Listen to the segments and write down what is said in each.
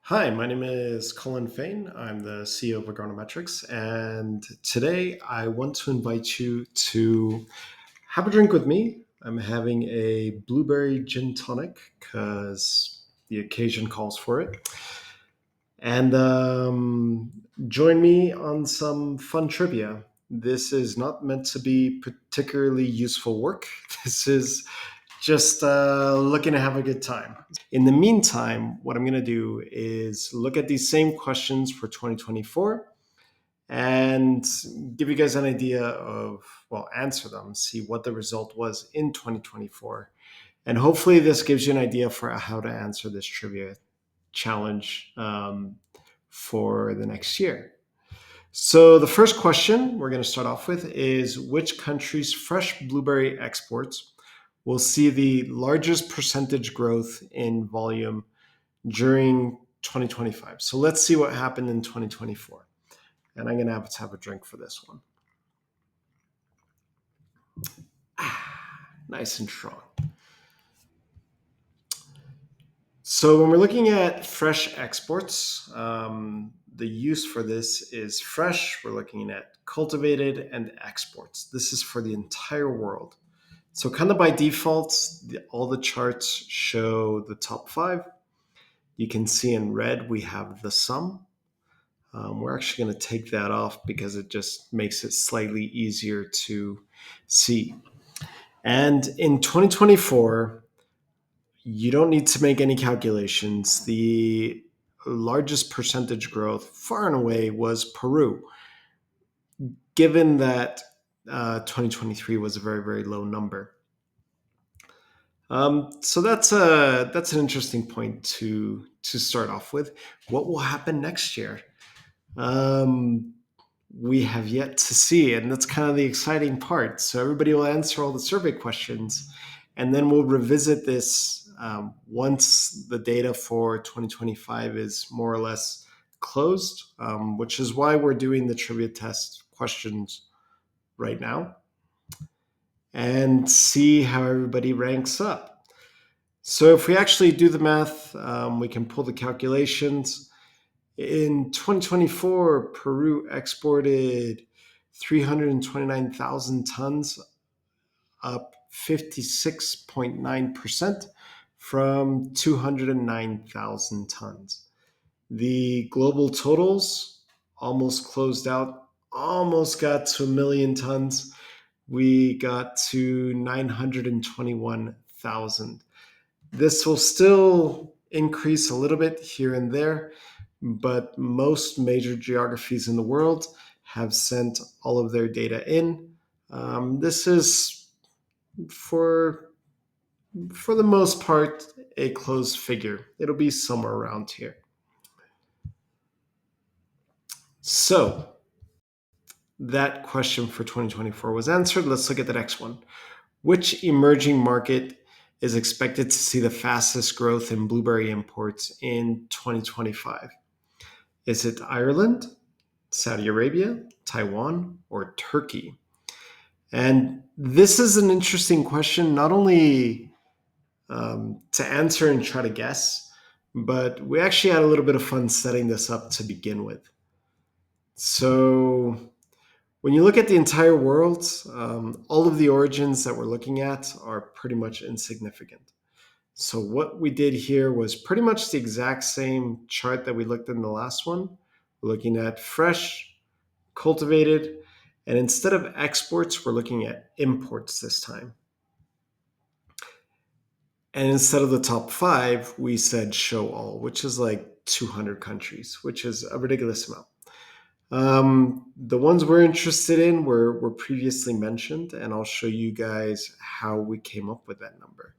Hi, my name is Colin Fain. I'm the CEO of Agronometrics, and today I want to invite you to have a drink with me. I'm having a blueberry gin tonic because the occasion calls for it. And join me on some fun trivia. This is not meant to be particularly useful work. This is just looking to have a good time. In the meantime, what I'm going to do is look at these same questions for 2024 and give you guys an idea of, well, answer them, see what the result was in 2024. And hopefully, this gives you an idea for how to answer this trivia challenge for the next year. So, the first question we're going to start off with is which country's fresh blueberry exports will see the largest percentage growth in volume during 2025? So, let's see what happened in 2024. And I'm going to have a drink for this one. Nice and strong. So when we're looking at fresh exports, the use for this is fresh. We're looking at cultivated and exports. This is for the entire world. So kind of by default, all the charts show the top five. You can see in red, we have the sum. We're actually going to take that off because it just makes it slightly easier to see. And in 2024, you don't need to make any calculations. The largest percentage growth, far and away, was Peru, given that 2023 was a very, very low number. So that's an interesting point to start off with. What will happen next year? We have yet to see, and that's kind of the exciting part. So everybody will answer all the survey questions, and then we'll revisit this once the data for 2025 is more or less closed, which is why we're doing the trivia test questions right now, and see how everybody ranks up. So if we actually do the math, we can pull the calculations. In 2024, Peru exported 329,000 tons, up 56.9% from 209,000 tons. The global totals almost closed out, almost got to a million tons. We got to 921,000. This will still increase a little bit here and there, but most major geographies in the world have sent all of their data in. This is, for the most part, a closed figure. It'll be somewhere around here. So that question for 2024 was answered. Let's look at the next one. Which emerging market is expected to see the fastest growth in blueberry imports in 2025? Is it Ireland, Saudi Arabia, Taiwan, or Turkey? And this is an interesting question, not only to answer and try to guess, but we actually had a little bit of fun setting this up to begin with. So when you look at the entire world, all of the origins that we're looking at are pretty much insignificant. So what we did here was pretty much the exact same chart that we looked in the last one. We're looking at fresh, cultivated, and instead of exports, we're looking at imports this time. And instead of the top five, we said show all, which is like 200 countries, which is a ridiculous amount. The ones we're interested in were previously mentioned, and I'll show you guys how we came up with that number.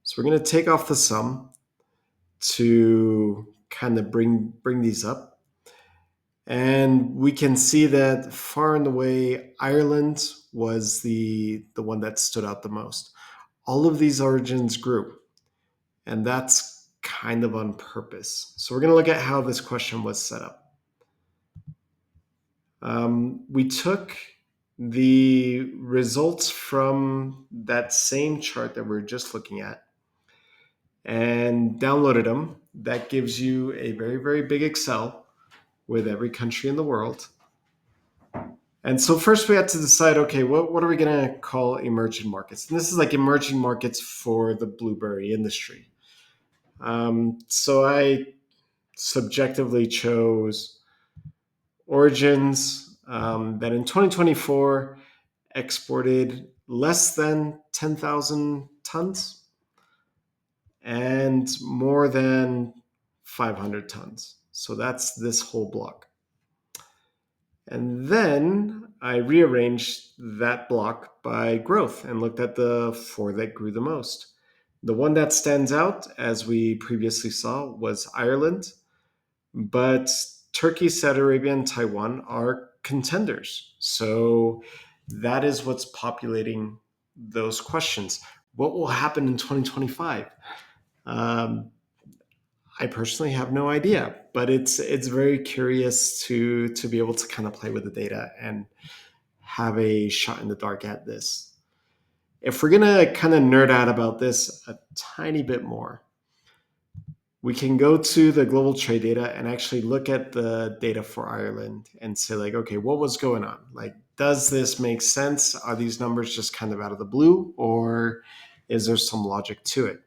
So we're going to take off the sum to kind of bring these up. And we can see that far and away, Ireland was the one that stood out the most. All of these origins grew, and that's kind of on purpose. So we're going to look at how this question was set up. We took the results from that same chart that we are just looking at and downloaded them that gives you a very, very big Excel with every country in the world. And so first we had to decide, okay, what are we going to call emerging markets? And this is like emerging markets for the blueberry industry. So I subjectively chose origins that in 2024 exported less than 10,000 tons and more than 500 tons. So that's this whole block. And then I rearranged that block by growth and looked at the four that grew the most. The one that stands out, as we previously saw, was Ireland, but Turkey, Saudi Arabia, and Taiwan are contenders. So that is what's populating those questions. What will happen in 2025? Um, I personally have no idea, but it's very curious to be able to kind of play with the data and have a shot in the dark at this. If we're gonna kind of nerd out about this a tiny bit more, we can go to the global trade data and actually look at the data for Ireland and say, like, okay, what was going on? Like, does this make sense? Are these numbers just kind of out of the blue, or is there some logic to it?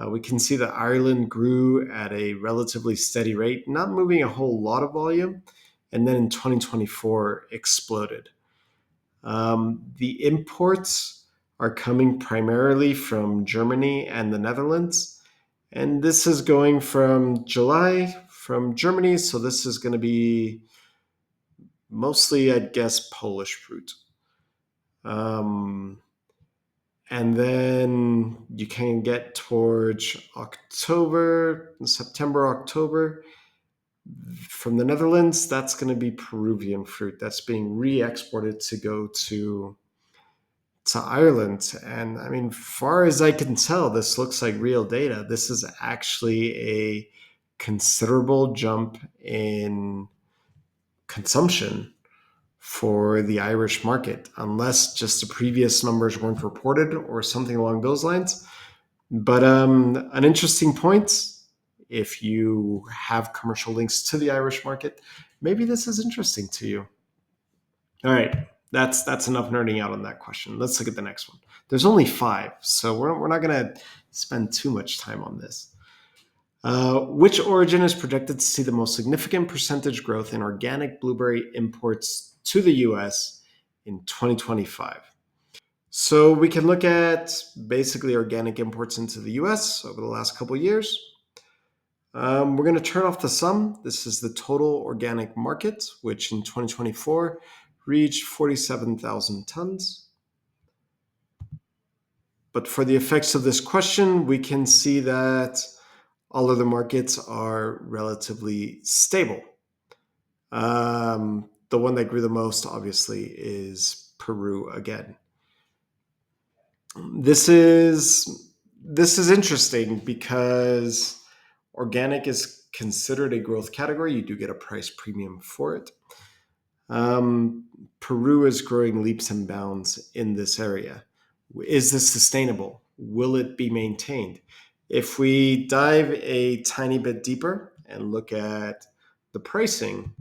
We can see that Ireland grew at a relatively steady rate, not moving a whole lot of volume, and then in 2024 exploded. The imports are coming primarily from Germany and the Netherlands. And this is going from July from Germany. So this is going to be mostly, I'd guess, Polish fruit. Um, and then you can get towards October, September, October. From the Netherlands, that's going to be Peruvian fruit that's being re-exported to go to Ireland. And I mean, far as I can tell, this looks like real data. This is actually a considerable jump in consumption for the Irish market, unless just the previous numbers weren't reported or something along those lines. But an interesting point, if you have commercial links to the Irish market, maybe this is interesting to you. All right, that's enough nerding out on that question. Let's look at the next one. There's only five, so we're not going to spend too much time on this. Which origin is projected to see the most significant percentage growth in organic blueberry imports to the US in 2025? So we can look at basically organic imports into the US over the last couple of years. We're going to turn off the sum. This is the total organic market, which in 2024 reached 47,000 tons. But for the effects of this question, we can see that all other markets are relatively stable. The one that grew the most, obviously, is Peru again. This is interesting because organic is considered a growth category. You do get a price premium for it. Peru is growing leaps and bounds in this area. Is this sustainable? Will it be maintained? If we dive a tiny bit deeper and look at the pricing,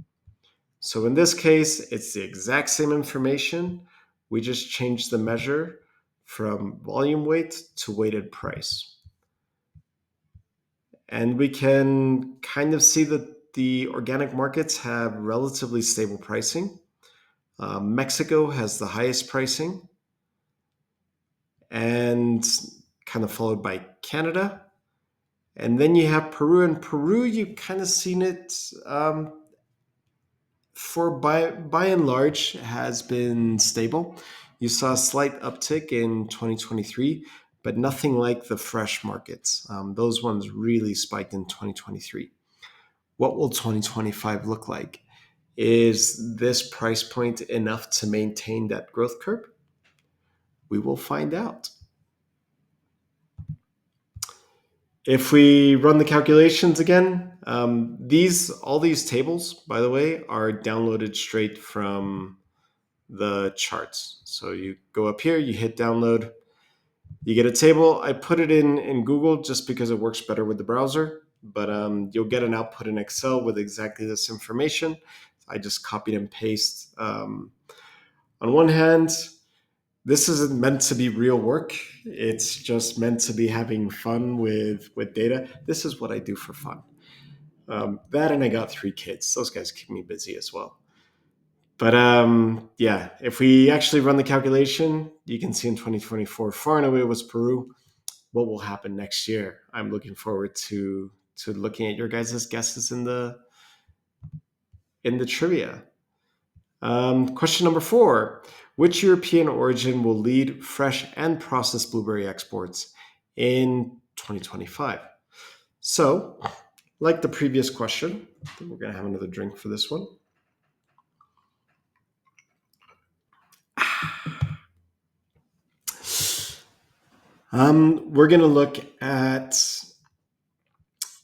so in this case, it's the exact same information. We just changed the measure from volume weight to weighted price. And we can kind of see that the organic markets have relatively stable pricing. Mexico has the highest pricing, and kind of followed by Canada. And then you have Peru. And Peru, you kind of seen it for by and large has been stable. You saw a slight uptick in 2023, but nothing like the fresh markets. Those ones really spiked in 2023. What will 2025 look like? Is this price point enough to maintain that growth curve? We will find out. If we run the calculations again, all these tables, by the way, are downloaded straight from the charts. So you go up here, you hit download, you get a table. I put it in Google just because it works better with the browser. but you'll get an output in Excel with exactly this information. I just copied and paste. On one hand, this isn't meant to be real work. It's just meant to be having fun with data. This is what I do for fun. That and I got 3 kids. Those guys keep me busy as well. But yeah, if we actually run the calculation, you can see in 2024, far and away was Peru. What will happen next year? I'm looking forward to looking at your guys' guesses in the trivia. Question number 4. Which European origin will lead fresh and processed blueberry exports in 2025? So, like the previous question, we're going to have another drink for this one. We're going to look at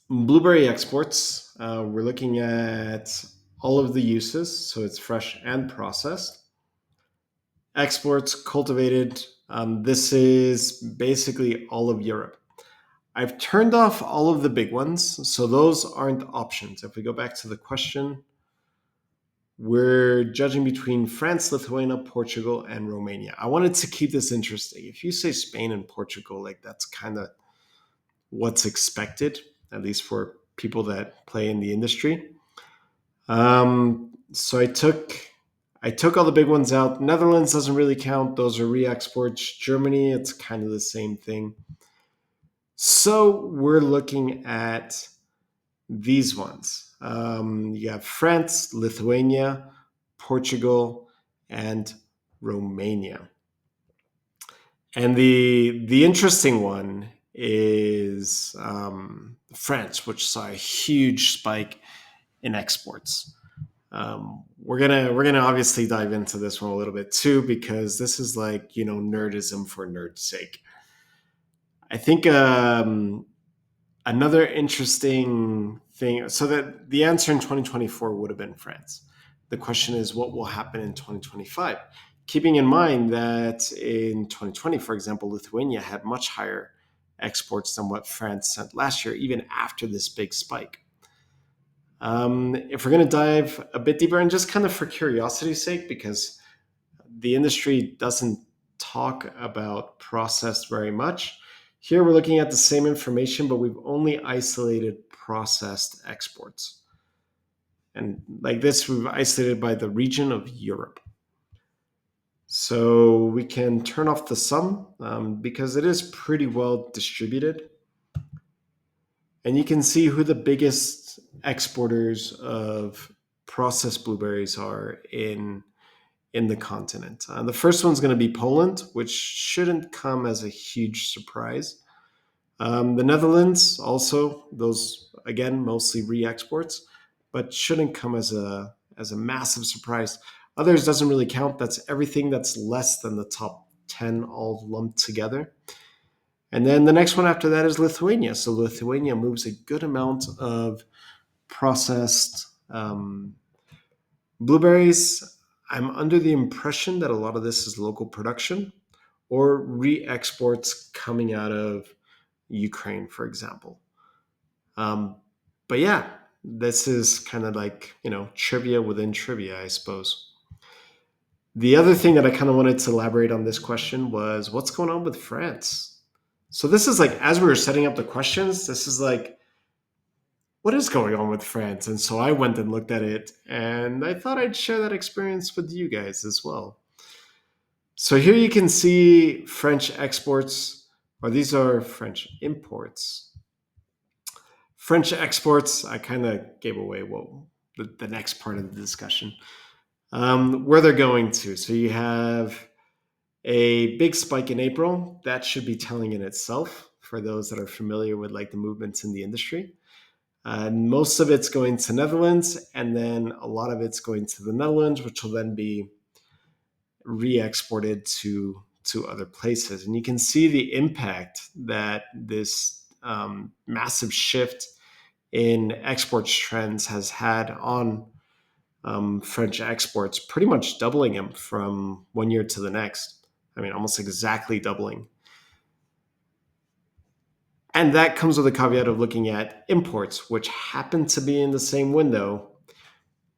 blueberry exports. We're looking at all of the uses, so it's fresh and processed. Exports, cultivated. This is basically all of Europe. I've turned off all of the big ones, so those aren't options. If we go back to the question, we're judging between France, Lithuania, Portugal, and Romania. I wanted to keep this interesting. If you say Spain and Portugal, like that's kind of what's expected, at least for people that play in the industry. So I took all the big ones out. Netherlands doesn't really count; those are re-exports. Germany, it's kind of the same thing. So we're looking at these ones. You have France, Lithuania, Portugal, and Romania. And the interesting one is France, which saw a huge spike in exports. We're gonna obviously dive into this one a little bit too, because this is like nerdism for nerd's sake. I think another interesting thing. So that the answer in 2024 would have been France. The question is, what will happen in 2025? Keeping in mind that in 2020, for example, Lithuania had much higher exports than what France sent last year, even after this big spike. If we're going to dive a bit deeper, and just kind of for curiosity's sake, because the industry doesn't talk about processed very much, here we're looking at the same information, but we've only isolated processed exports. And like this, we've isolated by the region of Europe. So we can turn off the sum because it is pretty well distributed. And you can see who the biggest exporters of processed blueberries are in the continent. The first one's going to be Poland, which shouldn't come as a huge surprise. The Netherlands, also, those again mostly re-exports, but shouldn't come as a massive surprise. Others doesn't really count. That's everything that's less than the top 10 all lumped together. And then the next one after that is Lithuania. So Lithuania moves a good amount of processed blueberries. I'm under the impression that a lot of this is local production or re-exports coming out of Ukraine, for example. Um, but yeah, this is kind of like, trivia within trivia, I suppose. The other thing that I kind of wanted to elaborate on this question was what's going on with France? So this is like, as we were setting up the questions, this is like, what is going on with France? And so I went and looked at it and I thought I'd share that experience with you guys as well. So here you can see French exports, or these are French imports. French exports, I kind of gave away the next part of the discussion, where they're going to. So you have a big spike in April. That should be telling in itself for those that are familiar with like the movements in the industry. Most of it's going to Netherlands, and then a lot of it's going to the Netherlands, which will then be re-exported to other places. And you can see the impact that this massive shift in exports trends has had on French exports, pretty much doubling them from one year to the next. I mean, almost exactly doubling. And that comes with a caveat of looking at imports, which happen to be in the same window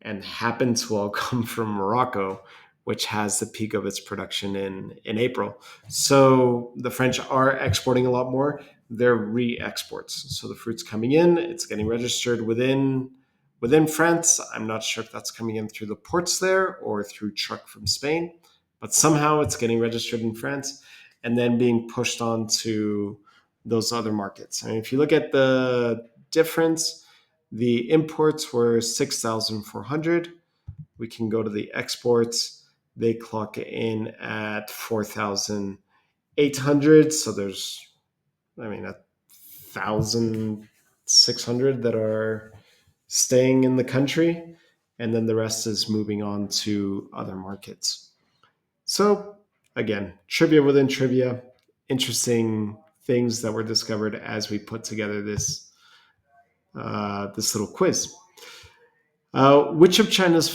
and happen to all come from Morocco, which has the peak of its production in April. So the French are exporting a lot more. They're re-exports. So the fruit's coming in, it's getting registered within France. I'm not sure if that's coming in through the ports there or through truck from Spain, but somehow it's getting registered in France and then being pushed on to those other markets. I mean, if you look at the difference, the imports were 6,400. We can go to the exports. They clock in at 4,800. So there's, I mean, 1,600 that are staying in the country. And then the rest is moving on to other markets. So again, trivia within trivia, interesting things that were discovered as we put together this little quiz. Which of China's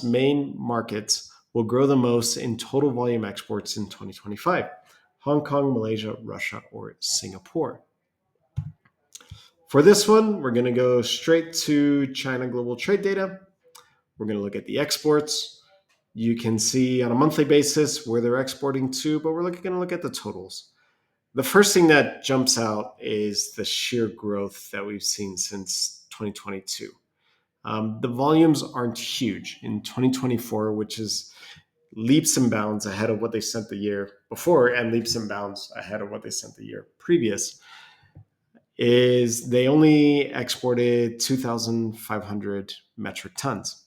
main markets will grow the most in total volume exports in 2025? Hong Kong, Malaysia, Russia, or Singapore? For this one, we're going to go straight to China global trade data. We're going to look at the exports. You can see on a monthly basis where they're exporting to, but we're going to look at the totals. The first thing that jumps out is the sheer growth that we've seen since 2022. The volumes aren't huge in 2024, which is leaps and bounds ahead of what they sent the year before and leaps and bounds ahead of what they sent the year previous. Is they only exported 2,500 metric tons.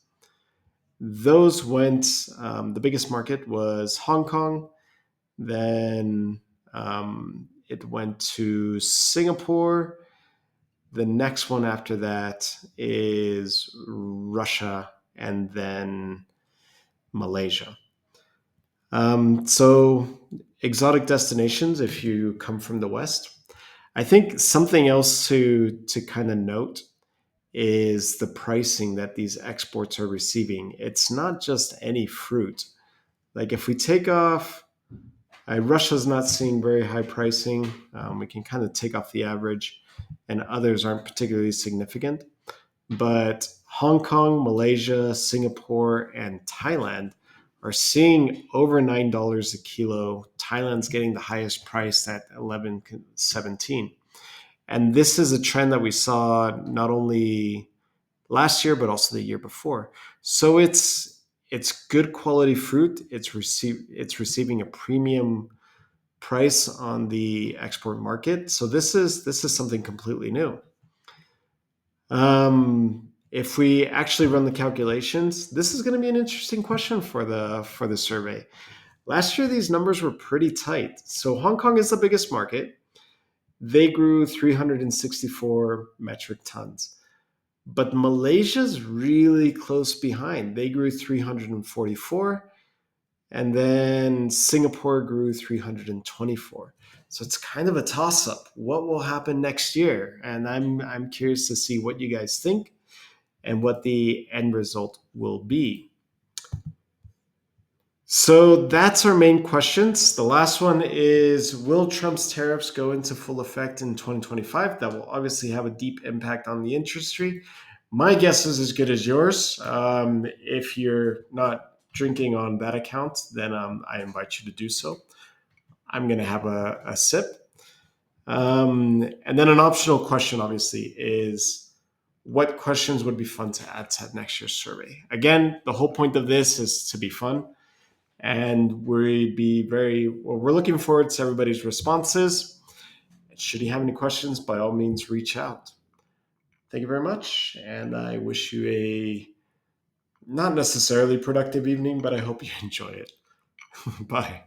Those went, the biggest market was Hong Kong, then it went to Singapore. The next one after that is Russia and then Malaysia. So, exotic destinations, if you come from the West. I think something else to kind of note is the pricing that these exports are receiving. It's not just any fruit. Like if we take off, Russia's not seeing very high pricing. We can kind of take off the average, and others aren't particularly significant. But Hong Kong, Malaysia, Singapore, and Thailand are seeing over $9 a kilo. Thailand's getting the highest price at 11.17. And this is a trend that we saw not only last year but also the year before. So it's good quality fruit. It's receiving a premium price on the export market. So this is something completely new. If we actually run the calculations, this is going to be an interesting question for the survey. Last year, these numbers were pretty tight. So Hong Kong is the biggest market. They grew 364 metric tons. But Malaysia's really close behind. They grew 344, and then Singapore grew 324. So it's kind of a toss up. What will happen next year? And I'm curious to see what you guys think and what the end result will be. So that's our main questions. The last one is, will Trump's tariffs go into full effect in 2025? That will obviously have a deep impact on the industry. My guess is as good as yours. If you're not drinking on that account, then I invite you to do so. I'm going to have a sip. And then an optional question, obviously, is what questions would be fun to add to next year's survey? Again, the whole point of this is to be fun. And we're looking forward to everybody's responses. Should you have any questions, by all means, reach out. Thank you very much. And I wish you a not necessarily productive evening, but I hope you enjoy it. Bye.